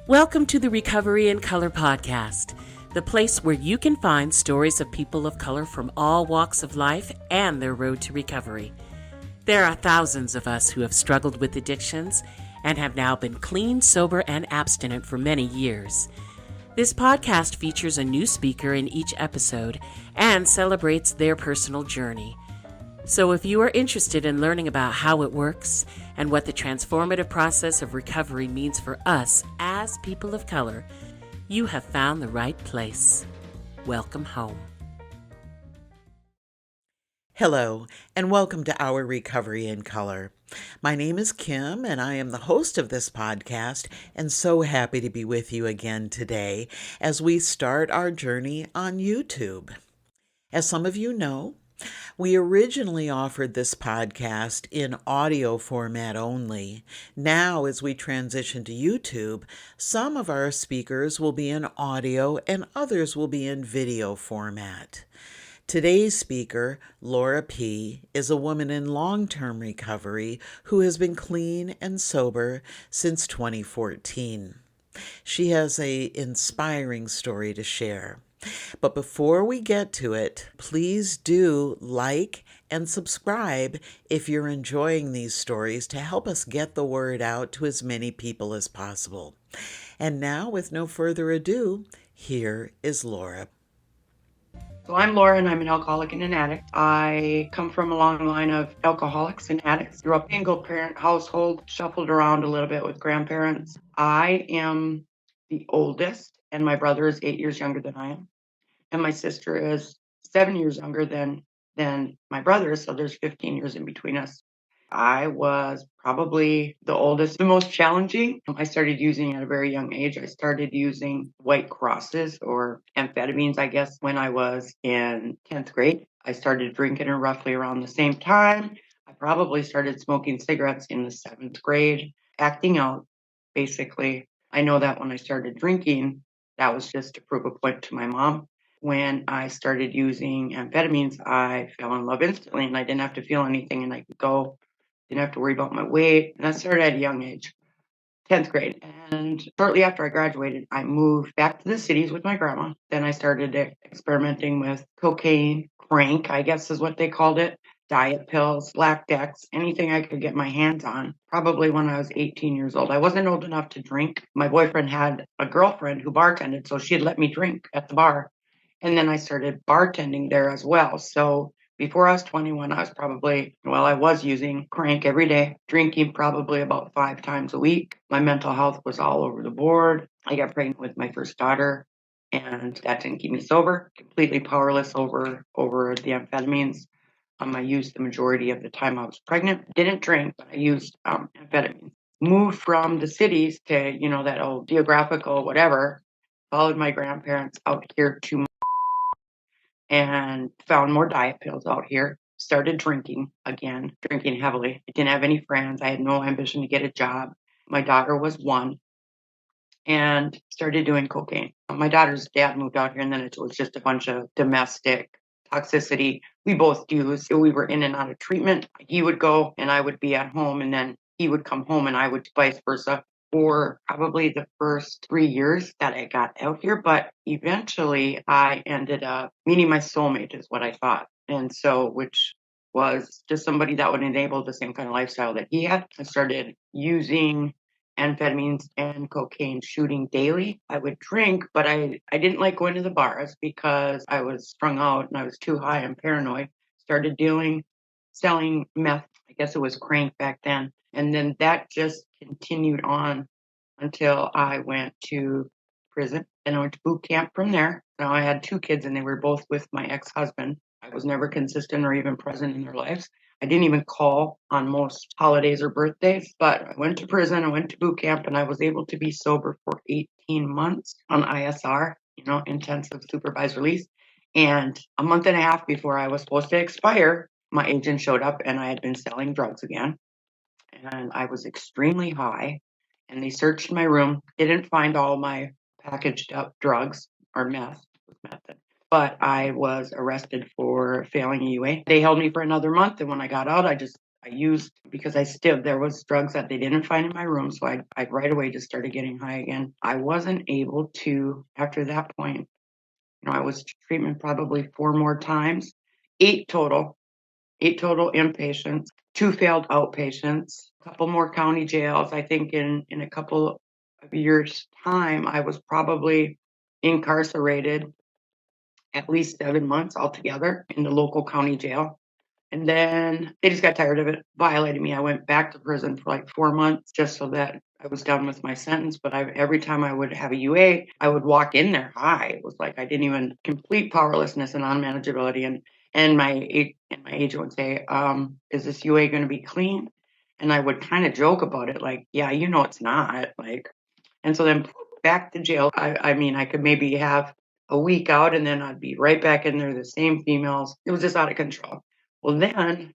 Welcome to the Recovery in Color podcast, the place where you can find stories of people of color from all walks of life and their road to recovery. There are thousands of us who have struggled with addictions and have now been clean, sober, and abstinent for many years. This podcast features a new speaker in each episode and celebrates their personal journey. So if you are interested in learning about how it works and what the transformative process of recovery means for us as people of color, you have found the right place. Welcome home. Hello, and welcome to our Recovery in Color. My name is Kim, and I am the host of this podcast, and so happy to be with you again today as we start our journey on YouTube. As some of you know, we originally offered this podcast in audio format only. Now, as we transition to YouTube, some of our speakers will be in audio and others will be in video format. Today's speaker, Laura P., is a woman in long-term recovery who has been clean and sober since 2014. She has an inspiring story to share. But before we get to it, please do like and subscribe if you're enjoying these stories to help us get the word out to as many people as possible. And now, with no further ado, here is Laura. So I'm Laura, and I'm an alcoholic and an addict. I come from a long line of alcoholics and addicts. Grew up in a single-parent household, shuffled around a little bit with grandparents. I am the oldest, and my brother is 8 years younger than I am. And my sister is 7 years younger than my brother, so there's 15 years in between us. I was probably the oldest, the most challenging. I started using at a very young age. I started using white crosses or amphetamines, I guess, when I was in 10th grade. I started drinking roughly around the same time. I probably started smoking cigarettes in the 7th grade, acting out, basically. I know that when I started drinking, that was just to prove a point to my mom. When I started using amphetamines, I fell in love instantly, and I didn't have to feel anything, and I could go. Didn't have to worry about my weight. And I started at a young age, 10th grade. And shortly after I graduated, I moved back to the cities with my grandma. Then I started experimenting with cocaine, crank, I guess is what they called it, diet pills, Black Dex, anything I could get my hands on, probably when I was 18 years old. I wasn't old enough to drink. My boyfriend had a girlfriend who bartended, so she'd let me drink at the bar. And then I started bartending there as well. So before I was 21, I was using crank every day, drinking probably about 5 times a week. My mental health was all over the board. I got pregnant with my first daughter, and that didn't keep me sober, completely powerless over the amphetamines. I used the majority of the time I was pregnant. Didn't drink, but I used amphetamines. Moved from the cities to, that old geographical whatever, followed my grandparents out here to and found more diet pills out here. Started drinking again, drinking heavily. I didn't have any friends. I had no ambition to get a job. My daughter was 1 and started doing cocaine. My daughter's dad moved out here, and then it was just a bunch of domestic toxicity. We both do. So we were in and out of treatment. He would go and I would be at home, and then he would come home and I would vice versa for probably the first 3 years that I got out here. But eventually I ended up meeting my soulmate is what I thought. And so, which was just somebody that would enable the same kind of lifestyle that he had. I started using amphetamines and cocaine, shooting daily. I would drink, but I didn't like going to the bars because I was strung out and I was too high and paranoid. Started selling meth. I guess it was crank back then. And then that just continued on until I went to prison. And I went to boot camp from there. Now I had 2 kids and they were both with my ex-husband. I was never consistent or even present in their lives. I didn't even call on most holidays or birthdays, but I went to prison, I went to boot camp, and I was able to be sober for 18 months on ISR, intensive supervised release. And a month and a half before I was supposed to expire, my agent showed up and I had been selling drugs again. And I was extremely high, and they searched my room, didn't find all my packaged up drugs or meth, but I was arrested for failing a UA. They held me for another month, and when I got out, I used because there was drugs that they didn't find in my room. So I right away just started getting high again. I wasn't able to, after that point, I was to treatment probably 4 more times, 8 total, 8 total inpatients, 2 failed outpatients, a couple more county jails. I think in a couple of years' time, I was probably incarcerated at least 7 months altogether in the local county jail. And then they just got tired of it, violated me. I went back to prison for like 4 months just so that I was done with my sentence. But every time I would have a UA, I would walk in there high. It was like I didn't even complete powerlessness and unmanageability. And my agent would say, "Is this UA going to be clean?" And I would kind of joke about it, like, "Yeah, it's not." Like, and so then back to jail. I mean, I could maybe have a week out and then I'd be right back in there, the same females. It was just out of control. Well, then,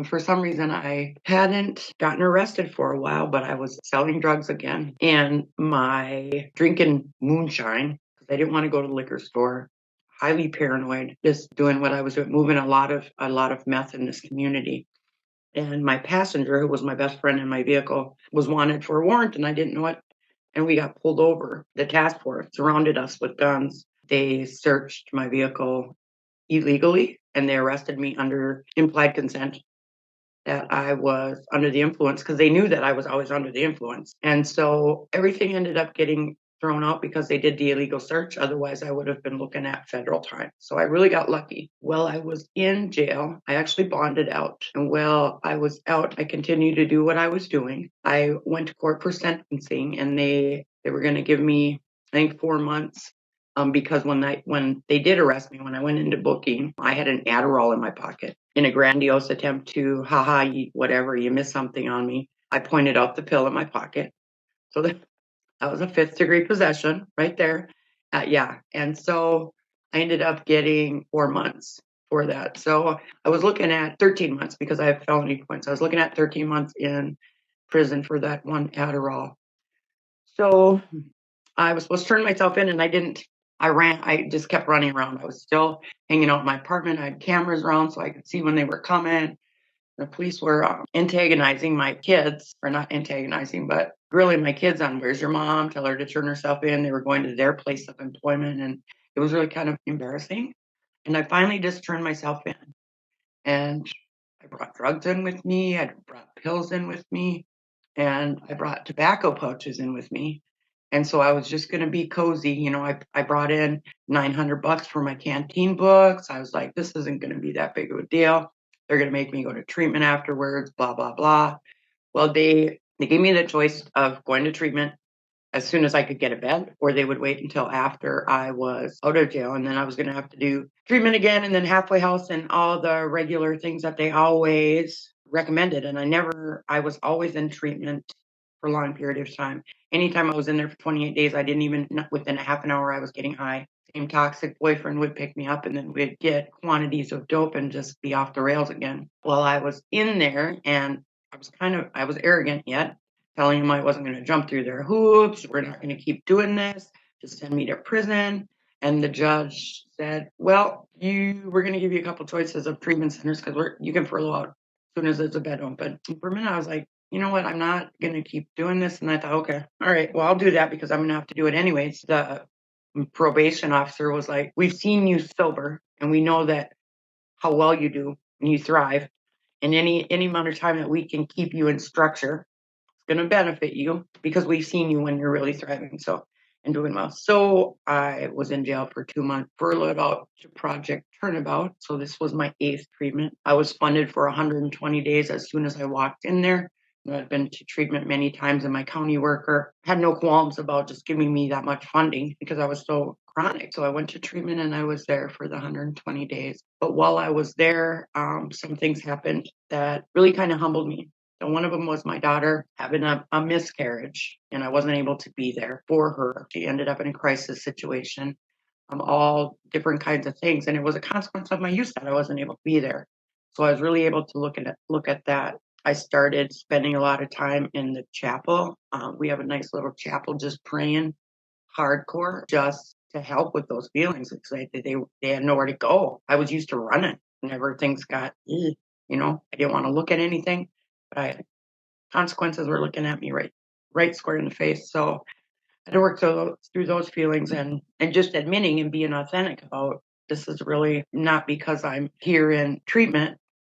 for some reason, I hadn't gotten arrested for a while, but I was selling drugs again and my drinking moonshine because I didn't want to go to the liquor store. Highly paranoid, just doing what I was doing, moving a lot of meth in this community. And my passenger, who was my best friend in my vehicle, was wanted for a warrant, and I didn't know it. And we got pulled over. The task force surrounded us with guns. They searched my vehicle illegally, and they arrested me under implied consent that I was under the influence because they knew that I was always under the influence. And so everything ended up getting thrown out because they did the illegal search. Otherwise, I would have been looking at federal time. So I really got lucky. While I was in jail, I actually bonded out. And while I was out, I continued to do what I was doing. I went to court for sentencing, and they were going to give me, I think, 4 months. Because when they did arrest me, when I went into booking, I had an Adderall in my pocket in a grandiose attempt to, whatever, you missed something on me. I pointed out the pill in my pocket. So that was a 5th degree possession right there. Yeah. And so I ended up getting 4 months for that. So I was looking at 13 months because I have felony points. I was looking at 13 months in prison for that one Adderall. So I was supposed to turn myself in and I didn't. I just kept running around. I was still hanging out in my apartment. I had cameras around so I could see when they were coming. The police were antagonizing my kids, or not antagonizing, but grilling my kids on where's your mom? Tell her to turn herself in. They were going to their place of employment, and it was really kind of embarrassing. And I finally just turned myself in. And I brought drugs in with me. I brought pills in with me. And I brought tobacco pouches in with me. And so I was just going to be cozy. I brought in $900 for my canteen books. I was like, this isn't going to be that big of a deal. They're going to make me go to treatment afterwards, blah, blah, blah. Well, they gave me the choice of going to treatment as soon as I could get a bed, or they would wait until after I was out of jail. And then I was going to have to do treatment again and then halfway house and all the regular things that they always recommended. And I was always in treatment for a long period of time. Anytime I was in there for 28 days, I didn't even, within a half an hour, I was getting high. Same toxic boyfriend would pick me up and then we'd get quantities of dope and just be off the rails again. Well, I was in there and I was arrogant yet, telling him I wasn't going to jump through their hoops. We're not going to keep doing this. Just send me to prison. And the judge said, well, we're going to give you a couple choices of treatment centers because you can furlough out as soon as there's a bed open. And for a minute, I was like, you know what? I'm not going to keep doing this. And I thought, okay, all right, well, I'll do that because I'm going to have to do it anyways. The probation officer was like, we've seen you sober and we know that how well you do and you thrive. And any amount of time that we can keep you in structure going to benefit you because we've seen you when you're really thriving and doing well. So I was in jail for 2 months, furloughed out to Project Turnabout. So this was my 8th treatment. I was funded for 120 days as soon as I walked in there. I've been to treatment many times, and my county worker had no qualms about just giving me that much funding because I was so chronic. So I went to treatment and I was there for the 120 days. But while I was there, some things happened that really kind of humbled me. And one of them was my daughter having a miscarriage, and I wasn't able to be there for her. She ended up in a crisis situation, all different kinds of things. And it was a consequence of my use that I wasn't able to be there. So I was really able to look at that. I started spending a lot of time in the chapel. We have a nice little chapel, just praying hardcore, just to help with those feelings. It's like they had nowhere to go. I was used to running whenever things got I didn't want to look at anything, but consequences were looking at me right square in the face. So I had to work through those feelings and just admitting and being authentic about this is really not because I'm here in treatment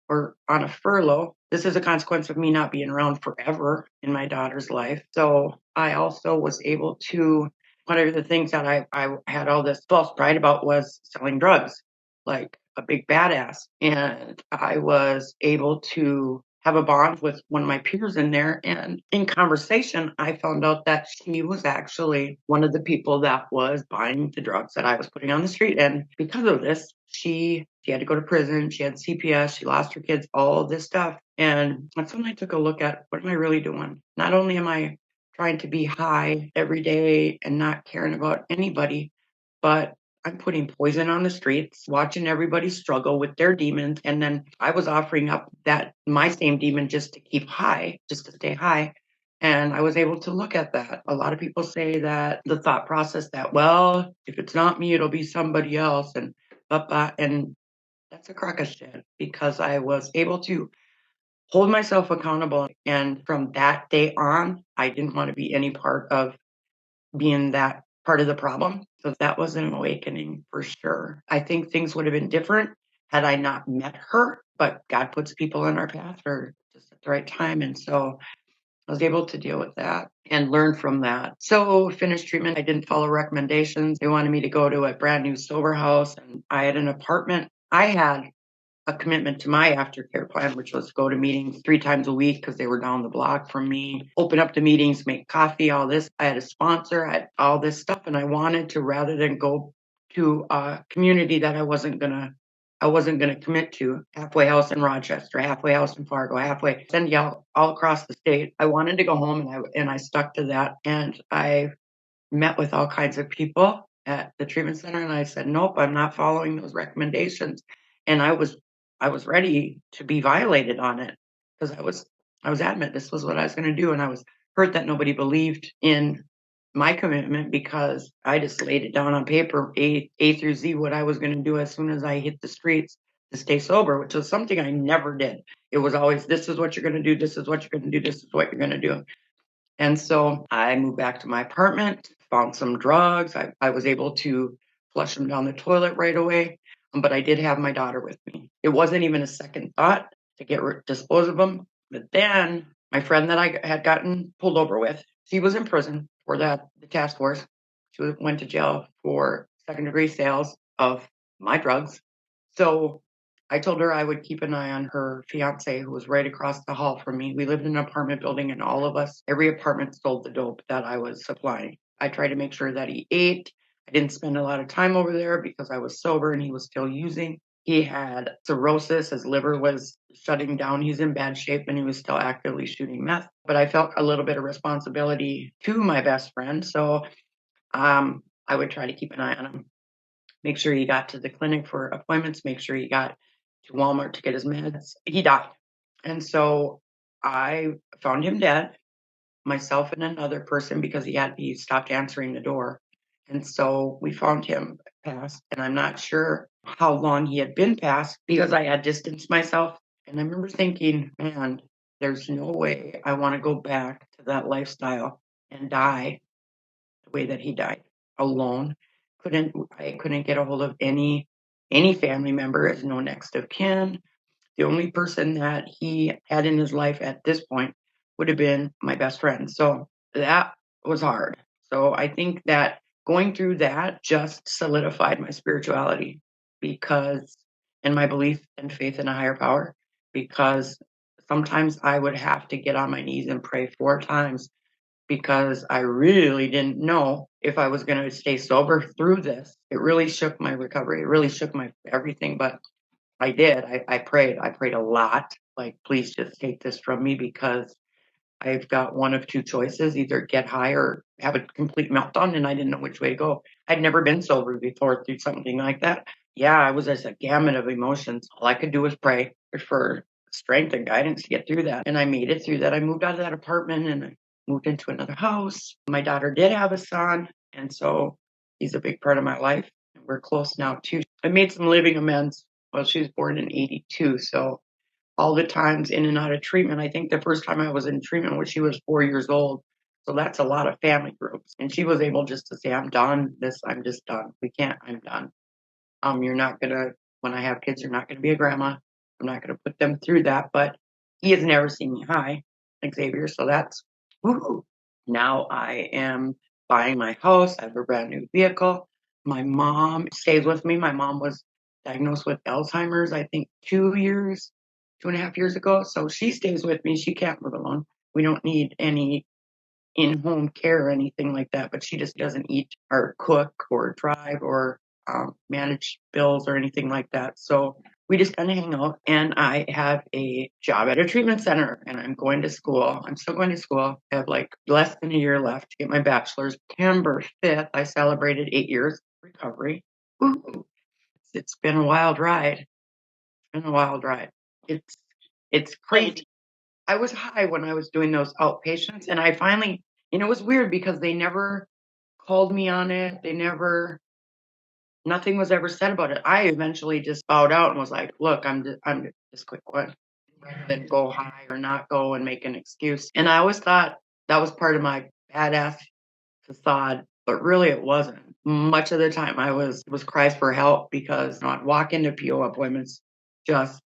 or on a furlough. This is a consequence of me not being around forever in my daughter's life. So I also was able to, one of the things that I had all this false pride about was selling drugs, like a big badass. And I was able to have a bond with one of my peers in there. And in conversation, I found out that she was actually one of the people that was buying the drugs that I was putting on the street. And because of this, she had to go to prison. She had CPS. She lost her kids, all this stuff. And that's when I took a look at what am I really doing? Not only am I trying to be high every day and not caring about anybody, but I'm putting poison on the streets, watching everybody struggle with their demons. And then I was offering up that my same demon just to keep high, just to stay high. And I was able to look at that. A lot of people say that the thought process that, well, if it's not me, it'll be somebody else. And and that's a crock of shit because I was able to hold myself accountable. And from that day on, I didn't want to be any part of being that part of the problem. So that was an awakening for sure. I think things would have been different had I not met her, but God puts people in our path for just at the right time. And so I was able to deal with that and learn from that. So finished treatment. I didn't follow recommendations. They wanted me to go to a brand new sober house and I had an apartment. I had a commitment to my aftercare plan, which was go to meetings 3 times a week because they were down the block from me, open up the meetings, make coffee, all this. I had a sponsor, I had all this stuff, and I wanted to, rather than go to a community that I wasn't gonna commit to, halfway house in Rochester, halfway house in Fargo, halfway, send you all across the state. I wanted to go home and I stuck to that. And I met with all kinds of people at the treatment center and I said, nope, I'm not following those recommendations. And I was ready to be violated on it because I was adamant this was what I was going to do. And I was hurt that nobody believed in my commitment because I just laid it down on paper, A through Z, what I was going to do as soon as I hit the streets to stay sober, which was something I never did. It was always, this is what you're going to do. This is what you're going to do. This is what you're going to do. And so I moved back to my apartment, found some drugs. I was able to flush them down the toilet right away. But I did have my daughter with me. It wasn't even a second thought to dispose of them. But then my friend that I had gotten pulled over with, she was in prison for the task force. She went to jail for second-degree sales of my drugs. So I told her I would keep an eye on her fiance, who was right across the hall from me. We lived in an apartment building, and every apartment sold the dope that I was supplying. I tried to make sure that he ate. I didn't spend a lot of time over there because I was sober and he was still using. He had cirrhosis. His liver was shutting down. He's in bad shape and he was still actively shooting meth. But I felt a little bit of responsibility to my best friend. So I would try to keep an eye on him, make sure he got to the clinic for appointments, make sure he got to Walmart to get his meds. He died. And so I found him dead, myself and another person, because he stopped answering the door. And so we found him passed. And I'm not sure how long he had been passed because I had distanced myself. And I remember thinking, man, there's no way I want to go back to that lifestyle and die the way that he died, alone. I couldn't get a hold of any family member as no next of kin. The only person that he had in his life at this point would have been my best friend. So that was hard. So I think that going through that just solidified my spirituality because, and my belief and faith in a higher power, because sometimes I would have to get on my knees and pray 4 times because I really didn't know if I was going to stay sober through this. It really shook my recovery. It really shook my everything, but I did. I prayed. I prayed a lot. Like, please just take this from me because I've got one of 2 choices, either get high or have a complete meltdown, and I didn't know which way to go. I'd never been sober before through something like that. Yeah, I was just a gamut of emotions. All I could do was pray for strength and guidance to get through that. And I made it through that. I moved out of that apartment and I moved into another house. My daughter did have a son, and so he's a big part of my life. And we're close now too. I made some living amends. Well, she was born in 82, so all the times in and out of treatment. I think the first time I was in treatment when she was 4 years old. So that's a lot of family groups. And she was able just to say, I'm done. I'm just done. I'm done. You're not gonna, when I have kids, you're not gonna be a grandma. I'm not gonna put them through that. But he has never seen me high, Xavier. So that's woohoo. Now I am buying my house. I have a brand new vehicle. My mom stays with me. My mom was diagnosed with Alzheimer's, I think 2.5 years ago. So she stays with me. She can't live alone. We don't need any in-home care or anything like that, but she just doesn't eat or cook or drive or manage bills or anything like that. So we just kind of hang out, and I have a job at a treatment center, and I'm going to school. I'm still going to school. I have like less than a year left to get my bachelor's. September 5th, I celebrated 8 years recovery. Ooh, it's been a wild ride. It's been a wild ride. It's crazy. I was high when I was doing those outpatients, and I finally, it was weird because they never called me on it. Nothing was ever said about it. I eventually just bowed out and was like, look, I'm just quit one. Rather than go high or not go and make an excuse. And I always thought that was part of my badass facade, but really it wasn't. Much of the time I was cries for help because I'd walk into PO appointments just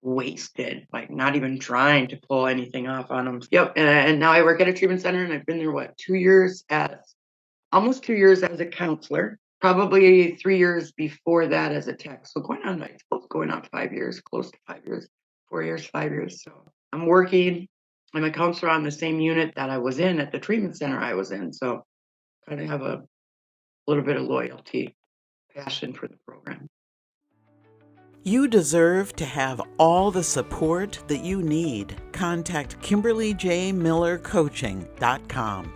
wasted, like not even trying to pull anything off on them. Yep. And now I work at a treatment center, and I've been there, 2 years almost 2 years as a counselor, probably 3 years before that as a tech. So going on 5 years, close to 5 years, 4 years, 5 years. So I'm a counselor on the same unit that I was in at the treatment center I was in. So kind of have a little bit of loyalty, passion for the program. You deserve to have all the support that you need. Contact KimberlyJMillerCoaching.com.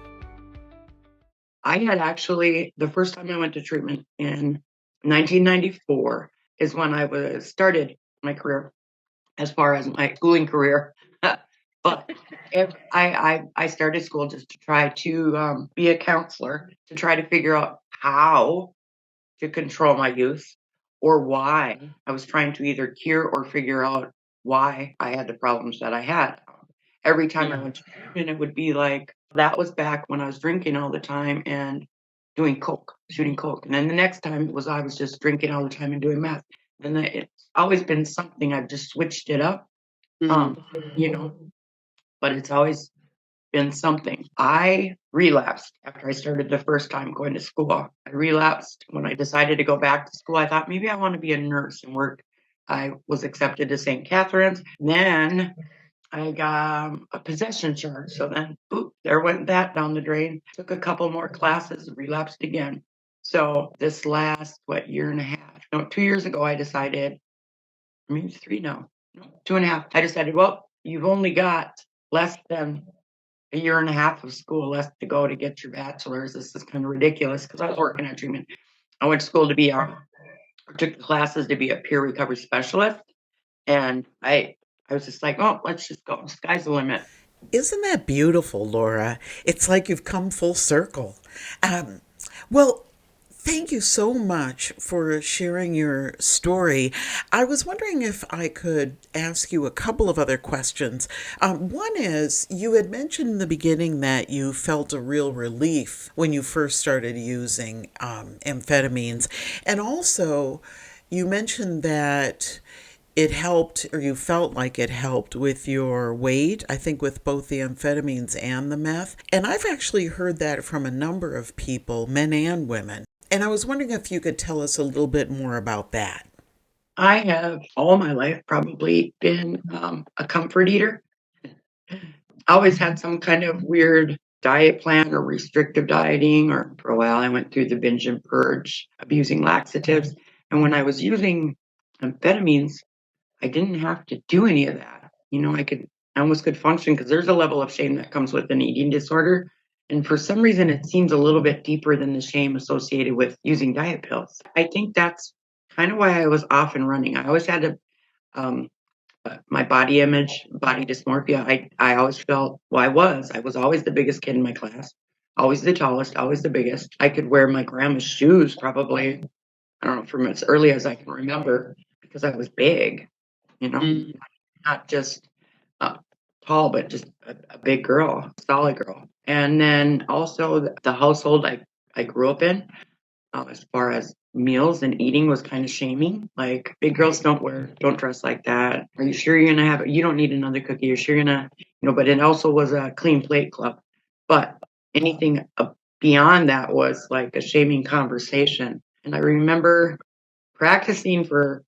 I had actually, the first time I went to treatment in 1994 is when I started my career as far as my schooling career. But I started school just to try to be a counselor, to try to figure out how to control my use or why. I was trying to either cure or figure out why I had the problems that I had. Every time I went to treatment, it would be like, that was back when I was drinking all the time and doing coke, shooting coke. And then the next time it was I was just drinking all the time and doing meth. And it's always been something. I've just switched it up, you know, but it's always been something. I relapsed after I started the first time going to school. I relapsed when I decided to go back to school. I thought maybe I want to be a nurse and work. I was accepted to St. Catherine's. Then I got a possession charge. So then, there went that down the drain. Took a couple more classes, relapsed again. So this last, year and a half? No, 2 years ago, I decided, maybe it's 3 now. No, 2.5. I decided, well, you've only got less than a year and a half of school left to go to get your bachelor's. This is kind of ridiculous because I was working at treatment. I went to school to be took the classes to be a peer recovery specialist. And I was just like, oh, let's just go. Sky's the limit. Isn't that beautiful, Laura? It's like you've come full circle. Well, thank you so much for sharing your story. I was wondering if I could ask you a couple of other questions. One is, you had mentioned in the beginning that you felt a real relief when you first started using amphetamines. And also, you mentioned that it helped, or you felt like it helped with your weight, I think with both the amphetamines and the meth. And I've actually heard that from a number of people, men and women. And I was wondering if you could tell us a little bit more about that. I have all my life probably been a comfort eater. I always had some kind of weird diet plan or restrictive dieting, or for a while I went through the binge and purge, abusing laxatives. And when I was using amphetamines, I didn't have to do any of that. I almost could function because there's a level of shame that comes with an eating disorder. And for some reason, it seems a little bit deeper than the shame associated with using diet pills. I think that's kind of why I was off and running. I always had my body image, body dysmorphia. I always felt, I was always the biggest kid in my class, always the tallest, always the biggest. I could wear my grandma's shoes probably, I don't know, from as early as I can remember because I was big. not just tall, but just a big girl, solid girl. And then also the household I grew up in, as far as meals and eating was kind of shaming. Like, big girls don't dress like that. Are you sure you're gonna have it? You don't need another cookie. You're sure you're gonna, but it also was a clean plate club. But anything beyond that was like a shaming conversation. And I remember practicing for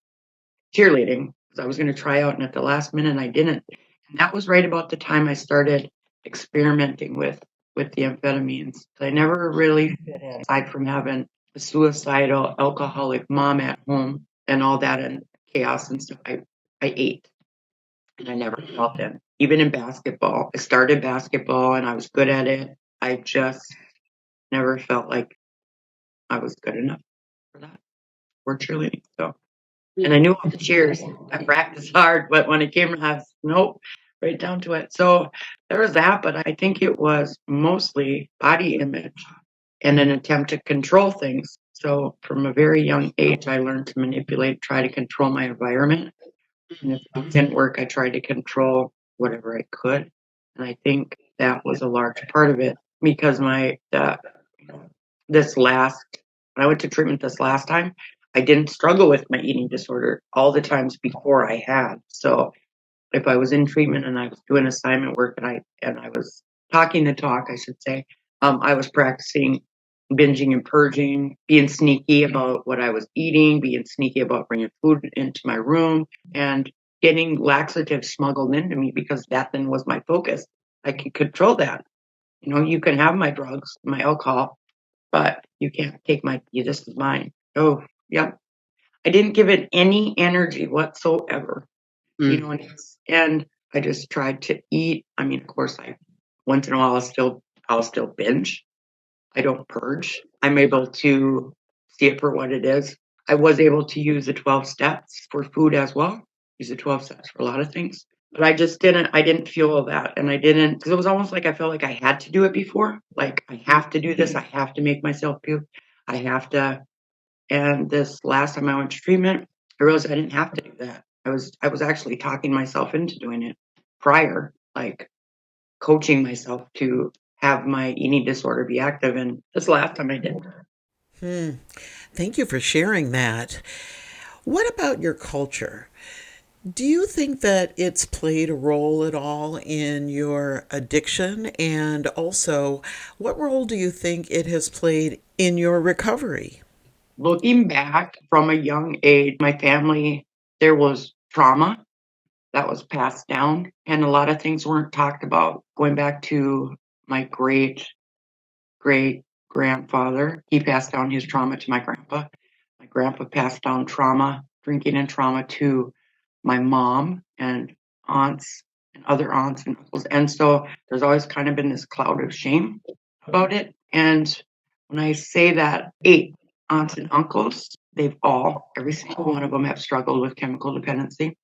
cheerleading because I was going to try out, and at the last minute I didn't. And that was right about the time I started experimenting with the amphetamines. I never really fit in, aside from having a suicidal alcoholic mom at home and all that and chaos and stuff. I ate, and I never felt in. Even in basketball, I started basketball and I was good at it. I just never felt like I was good enough for that, for cheerleading. So, and I knew all the cheers. I practiced hard, but when it came, I was, nope, right down to it. So there was that, but I think it was mostly body image and an attempt to control things. So from a very young age, I learned to manipulate, try to control my environment. And if it didn't work, I tried to control whatever I could. And I think that was a large part of it because this last, when I went to treatment this last time, I didn't struggle with my eating disorder all the times before I had. So if I was in treatment and I was doing assignment work and I was talking the talk, I should say, I was practicing binging and purging, being sneaky about what I was eating, being sneaky about bringing food into my room, and getting laxatives smuggled into me because that then was my focus. I could control that. You can have my drugs, my alcohol, but you can't take this is mine. Oh, yep. I didn't give it any energy whatsoever, and I just tried to eat. I mean, of course, once in a while I'll still binge. I don't purge. I'm able to see it for what it is. I was able to use the 12 steps for food as well. Use the 12 steps for a lot of things. But I didn't feel that. And I didn't, because it was almost like I felt like I had to do it before. Like, I have to do this. I have to make myself puke. I have to. And this last time I went to treatment, I realized I didn't have to do that. I was actually talking myself into doing it prior, like coaching myself to have my eating disorder be active. And this last time I did. Thank you for sharing that. What about your culture? Do you think that it's played a role at all in your addiction? And also, what role do you think it has played in your recovery? Looking back from a young age, my family, there was trauma that was passed down, and a lot of things weren't talked about. Going back to my great great grandfather, he passed down his trauma to my grandpa. My grandpa passed down trauma, drinking and trauma, to my mom and aunts and other aunts and uncles. And so there's always kind of been this cloud of shame about it. And when I say that, 8 aunts and uncles, every single one of them have struggled with chemical dependency.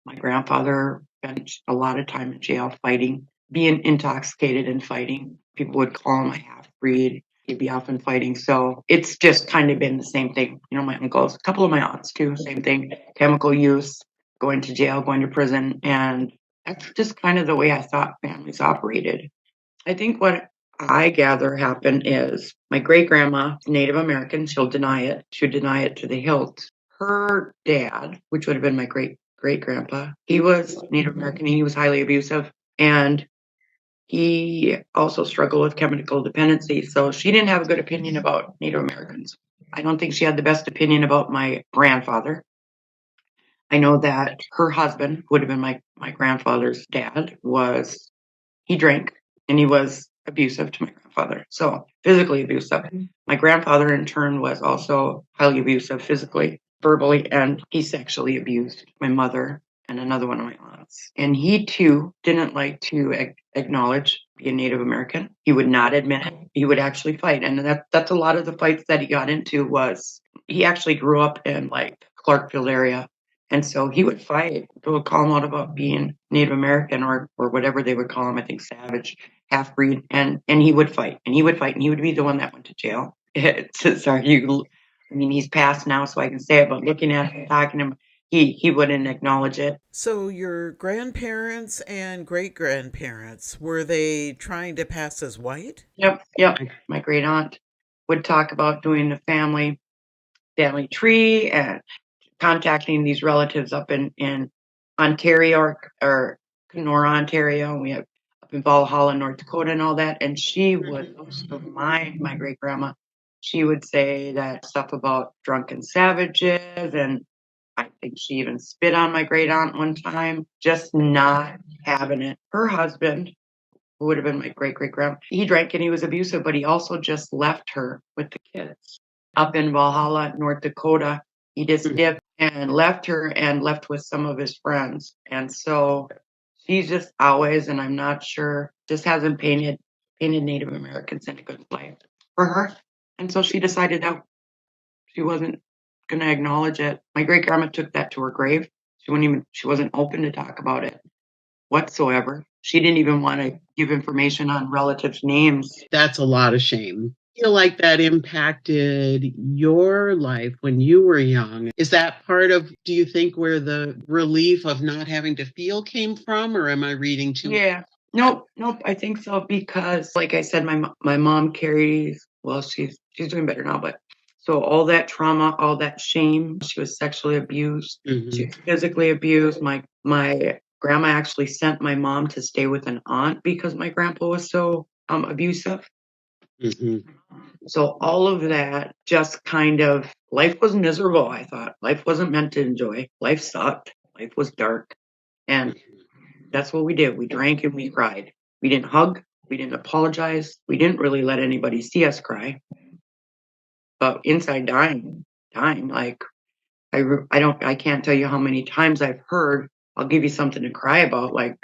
My grandfather spent a lot of time in jail fighting, being intoxicated and fighting. People would call him a half breed. He'd be off and fighting. So it's just kind of been the same thing. My uncles, a couple of my aunts too, same thing. Chemical use, going to jail, going to prison. And that's just kind of the way I thought families operated. I think what I gather happened is my great grandma, Native American, she'll deny it. She'll deny it to the hilt. Her dad, which would have been my great great grandpa, he was Native American. He was highly abusive, and he also struggled with chemical dependency. So she didn't have a good opinion about Native Americans. I don't think she had the best opinion about my grandfather. I know that her husband, would have been my grandfather's dad, he drank and he was abusive to my grandfather. So physically abusive. My grandfather in turn was also highly abusive physically, verbally, and he sexually abused my mother and another one of my aunts. And he too didn't like to acknowledge being Native American. He would not admit it. He would actually fight. And that's a lot of the fights that he got into. Was he actually grew up in like Clarkfield area. And so he would fight. They would call him out about being Native American or whatever they would call him, I think savage, half breed. And he would fight and he would fight and he would be the one that went to jail. Sorry, he's passed now, so I can say it, but looking at him, talking to him, he wouldn't acknowledge it. So, your grandparents and great grandparents, were they trying to pass as white? Yep. My great aunt would talk about doing the family tree and contacting these relatives up in Ontario or Kenora, Ontario, and we have up in Valhalla, North Dakota, and all that. And she would, so my great grandma, she would say that stuff about drunken savages, and I think she even spit on my great aunt one time, just not having it. Her husband, who would have been my great great grandma, he drank and he was abusive, but he also just left her with the kids up in Valhalla, North Dakota. He just dipped and left her and left with some of his friends. And so she's just always, and I'm not sure, just hasn't painted Native Americans in a good light for her. And so she decided that she wasn't going to acknowledge it. My great grandma took that to her grave. She wasn't open to talk about it whatsoever. She didn't even want to give information on relatives' names. That's a lot of shame. I feel like that impacted your life when you were young. Is that part of, do you think, where the relief of not having to feel came from, or am I reading too? Yeah. Nope. I think so because, like I said, my mom carries. Well, she's doing better now, but so all that trauma, all that shame. She was sexually abused. She was physically abused. My grandma actually sent my mom to stay with an aunt because my grandpa was so abusive. So all of that just kind of, life was miserable. I thought life wasn't meant to enjoy. Life sucked. Life was dark, and that's what we did. We drank and we cried. We didn't hug. We didn't apologize. We didn't really let anybody see us cry. But inside dying. Like I can't tell you how many times I've heard, I'll give you something to cry about. Like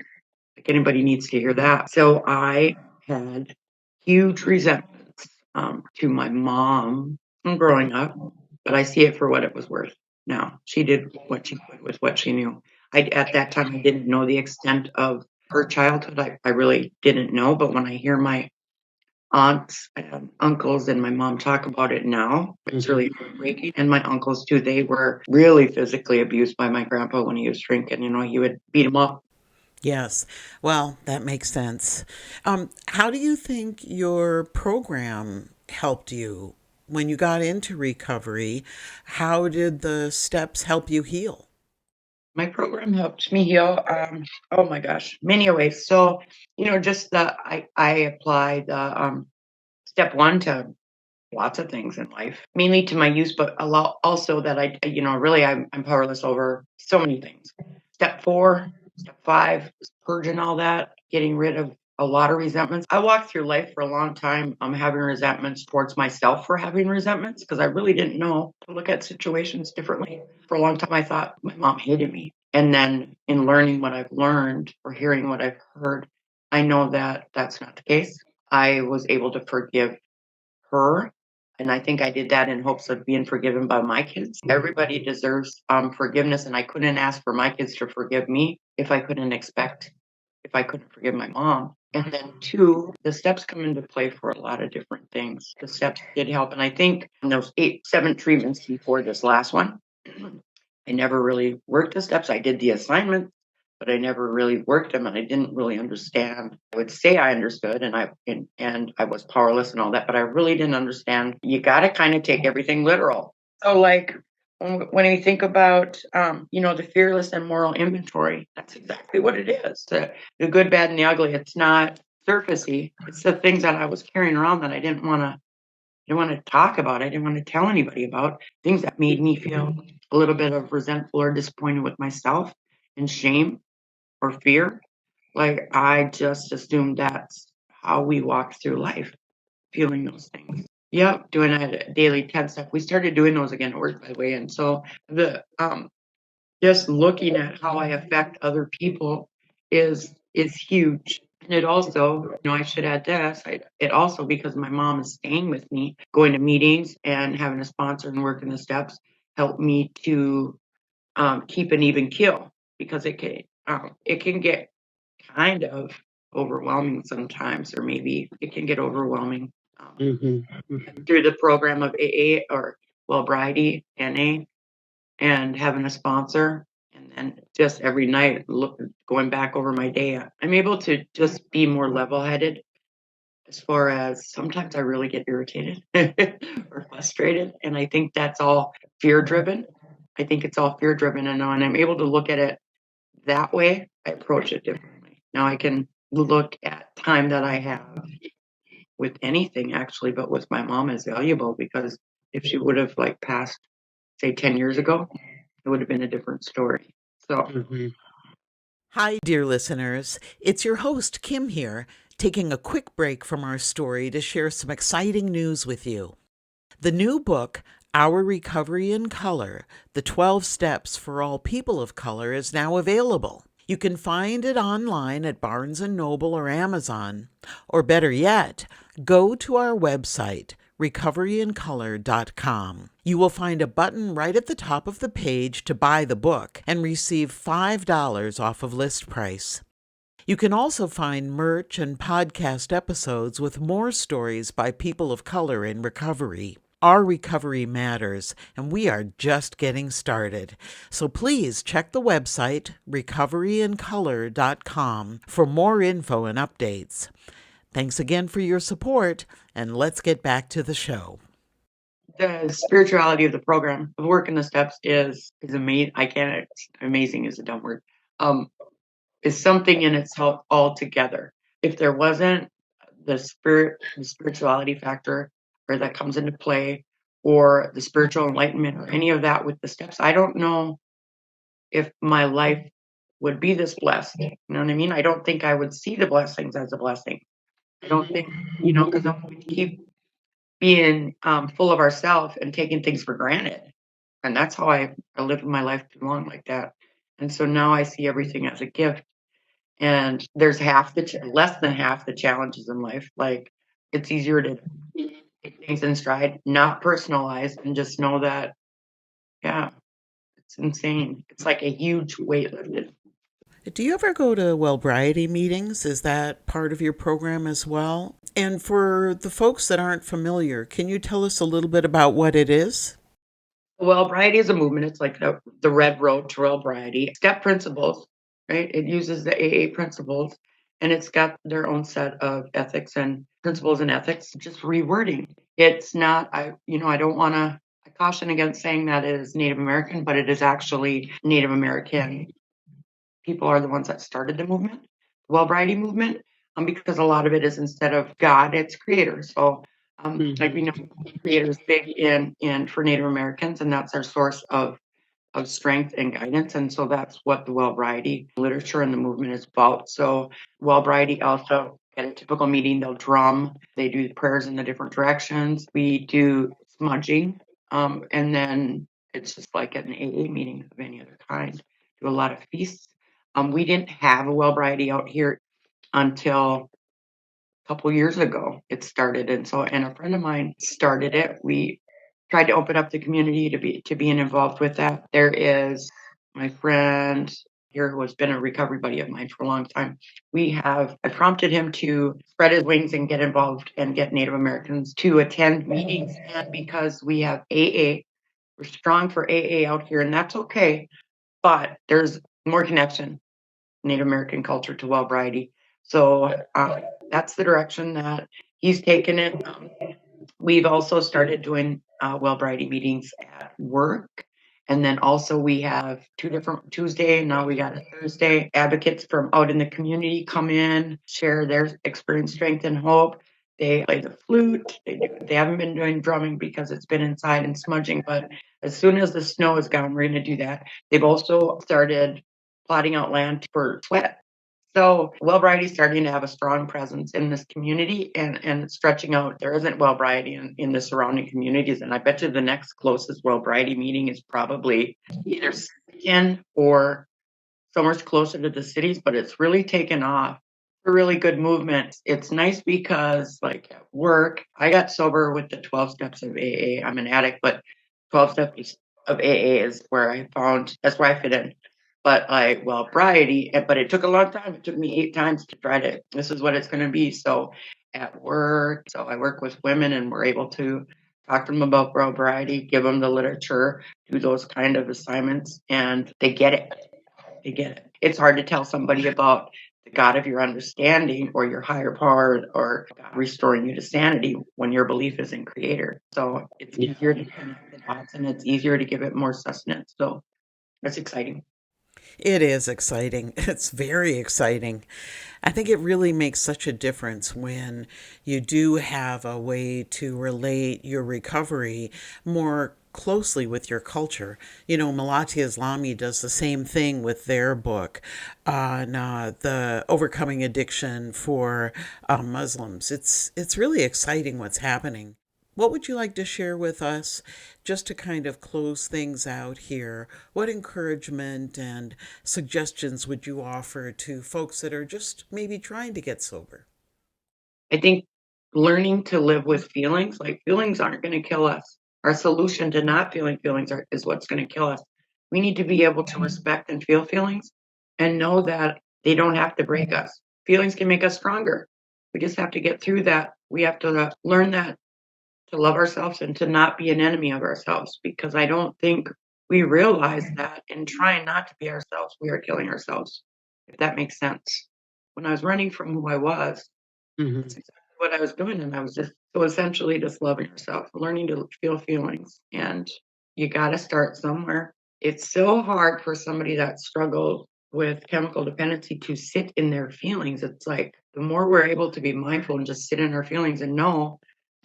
anybody needs to hear that. So I had huge resentments to my mom growing up, but I see it for what it was worth now. She did what she could with what she knew. At that time, I didn't know the extent of her childhood. I really didn't know, but when I hear my aunts and uncles and my mom talk about it now, it's really heartbreaking. And my uncles too, they were really physically abused by my grandpa when he was drinking. He would beat him up. Yes. Well, that makes sense. How do you think your program helped you when you got into recovery? How did the steps help you heal? My program helped me heal. Oh my gosh, many ways. So, just I applied step one to lots of things in life, mainly to my use, but a lot also that really I'm powerless over so many things. Step four, step five, purging all that, getting rid of a lot of resentments. I walked through life for a long time. I'm having resentments towards myself for having resentments because I really didn't know to look at situations differently. For a long time, I thought my mom hated me. And then in learning what I've learned or hearing what I've heard, I know that that's not the case. I was able to forgive her. And I think I did that in hopes of being forgiven by my kids. Everybody deserves forgiveness, and I couldn't ask for my kids to forgive me if I couldn't forgive my mom. And then two, the steps come into play for a lot of different things. The steps did help. And I think in those 7 treatments before this last one, I never really worked the steps. I did the assignments, but I never really worked them, and I didn't really understand. I would say I understood, and I was powerless and all that, but I really didn't understand. You got to kind of take everything literal. So, like when you think about, the fearless and moral inventory, that's exactly what it is. The good, bad, and the ugly. It's not surfacey. It's the things that I was carrying around that I didn't want to talk about. I didn't want to tell anybody about things that made me feel a little bit of resentful or disappointed with myself and shame or fear. Like I just assumed that's how we walk through life, feeling those things. Yep, doing a daily 10 step. We started doing those again at work, by the way. And so the just looking at how I affect other people is huge. And it also, I should add this, it also, because my mom is staying with me, going to meetings and having a sponsor and working the steps, helped me to keep an even keel, because it can get kind of overwhelming sometimes, or maybe it can get overwhelming through the program of AA or Wellbriety, NA. and having a sponsor, and then just every night going back over my day, I'm able to just be more level-headed as far as sometimes I really get irritated or frustrated, and I think that's all fear-driven. I think it's all fear-driven, and when I'm able to look at it that way, I approach it differently. Now I can look at time that I have with anything actually, but with my mom is valuable, because if she would have like passed, say 10 years ago, it would have been a different story. So Mhm. Hi, dear listeners. It's your host, Kim, here, taking a quick break from our story to share some exciting news with you. The new book, Our Recovery in Color: The 12 Steps for All People of Color, is now available. You can find it online at Barnes & Noble or Amazon. Or better yet, go to our website, recoveryincolor.com. You will find a button right at the top of the page to buy the book and receive $5 off of list price. You can also find merch and podcast episodes with more stories by people of color in recovery. Our recovery matters, and we are just getting started. So please check the website, recoveryincolor.com, for more info and updates. Thanks again for your support, and let's get back to the show. the spirituality of the program of working the steps is amazing. I can't, amazing is a dumb word. Is something in itself altogether. If there wasn't the spirituality factor, or that comes into play, or the spiritual enlightenment, or any of that with the steps, I don't know if my life would be this blessed. You know what I mean? I don't think I would see the blessings as a blessing. I don't think, because we keep being full of ourselves and taking things for granted. And that's how I lived my life too long like that. And so now I see everything as a gift. And there's less than half the challenges in life. Like, it's easier to take things in stride, not personalize, and just know that, yeah, it's insane. It's like a huge weight lifted. Do you ever go to Wellbriety meetings? Is that part of your program as well? And for the folks that aren't familiar, can you tell us a little bit about what it is? Well, variety is a movement. It's like the red road to real variety. Step principles, right? It uses the AA principles, and it's got their own set of ethics and principles and ethics. Just rewording. It's not. I don't want to. I caution against saying that it is Native American, but it is actually Native American people are the ones that started the movement, the well variety movement, because a lot of it is, instead of God, it's creator. So, like we know, creator is big in for Native Americans, and that's our source of strength and guidance. And so that's what the well variety literature and the movement is about. So well variety also, at a typical meeting, they'll drum, they do the prayers in the different directions. We do smudging, and then it's just like at an AA meeting of any other kind. Do a lot of feasts. We didn't have a well variety out here until a couple years ago. It started, and a friend of mine started it. We tried to open up the community to being involved with that. There is my friend here who has been a recovery buddy of mine for a long time. I prompted him to spread his wings and get involved and get Native Americans to attend meetings. And because we have AA, we're strong for AA out here, and that's okay. But there's more connection, Native American culture to well variety. So that's the direction that he's taken it. We've also started doing well variety meetings at work. And then also we have two different Tuesday, now we got a Thursday. Advocates from out in the community come in, share their experience, strength, and hope. They play the flute. They haven't been doing drumming because it's been inside and smudging, but as soon as the snow is gone, we're going to do that. They've also started plotting out land for sweat. So well variety is starting to have a strong presence in this community, and stretching out. There isn't well variety in the surrounding communities, and I bet you the next closest well variety meeting is probably either in or somewhere closer to the cities, but it's really taken off. A really good movement. It's nice because, like, at work, I got sober with the 12 steps of AA. I'm an addict, but 12 steps of AA is where I found, that's where I fit in. But variety, but it took a long time. It took me 8 times to try to, this is what it's going to be. So at work, I work with women, and we're able to talk to them about variety, give them the literature, do those kind of assignments, and they get it. They get it. It's hard to tell somebody about the God of your understanding or your higher power or God restoring you to sanity when your belief is in Creator. So it's easier to connect the dots and it's easier to give it more sustenance. So that's exciting. It is exciting. It's very exciting. I think it really makes such a difference when you do have a way to relate your recovery more closely with your culture. You know, Malati Islami does the same thing with their book on the overcoming addiction for Muslims. It's really exciting what's happening. What would you like to share with us just to kind of close things out here? What encouragement and suggestions would you offer to folks that are just maybe trying to get sober? I think learning to live with feelings, like feelings aren't going to kill us. Our solution to not feeling is what's going to kill us. We need to be able to respect and feel feelings and know that they don't have to break us. Feelings can make us stronger. We just have to get through that. We have to learn that to love ourselves and to not be an enemy of ourselves, because I don't think we realize that in trying not to be ourselves, we are killing ourselves, if that makes sense. When I was running from who I was, Mhm. that's exactly what I was doing. And I was just so essentially just loving yourself, learning to feel feelings. And you got to start somewhere. It's so hard for somebody that struggled with chemical dependency to sit in their feelings. It's like the more we're able to be mindful and just sit in our feelings and know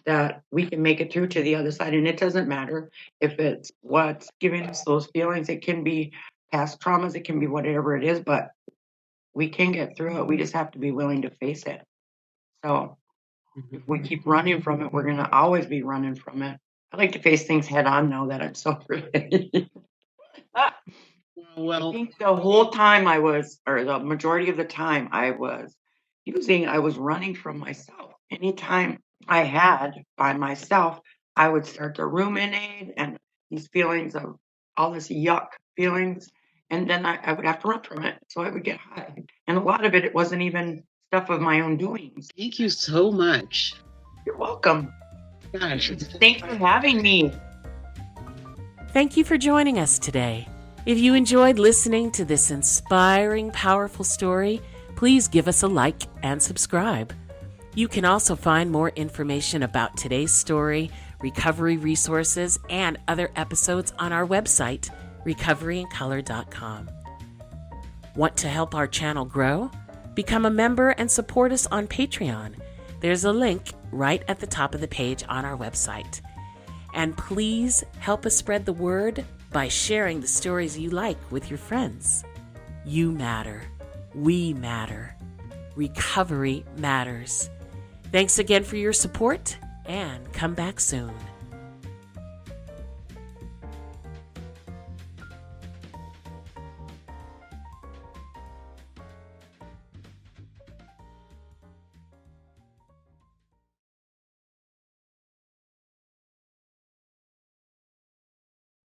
that we can make it through to the other side. And it doesn't matter if it's what's giving us those feelings. It can be past traumas, it can be whatever it is, but we can get through it. We just have to be willing to face it. So if we keep running from it, we're going to always be running from it. I like to face things head on now that I'm sober. I Well, think the whole time or the majority of the time I was running from myself. Anytime I had by myself, I would start to ruminate and these feelings of all this yuck feelings. And then I would have to run from it. So I would get high. And a lot of it wasn't even stuff of my own doings. thank you so much. You're welcome. Gosh, Thanks for having me. Thank you for joining us today. If you enjoyed listening to this inspiring, powerful story, please give us a like and subscribe. You can also find more information about today's story, recovery resources, and other episodes on our website, recoveryincolor.com. Want to help our channel grow? Become a member and support us on Patreon. There's a link right at the top of the page on our website. And please help us spread the word by sharing the stories you like with your friends. You matter. We matter. Recovery matters. Thanks again for your support, and come back soon.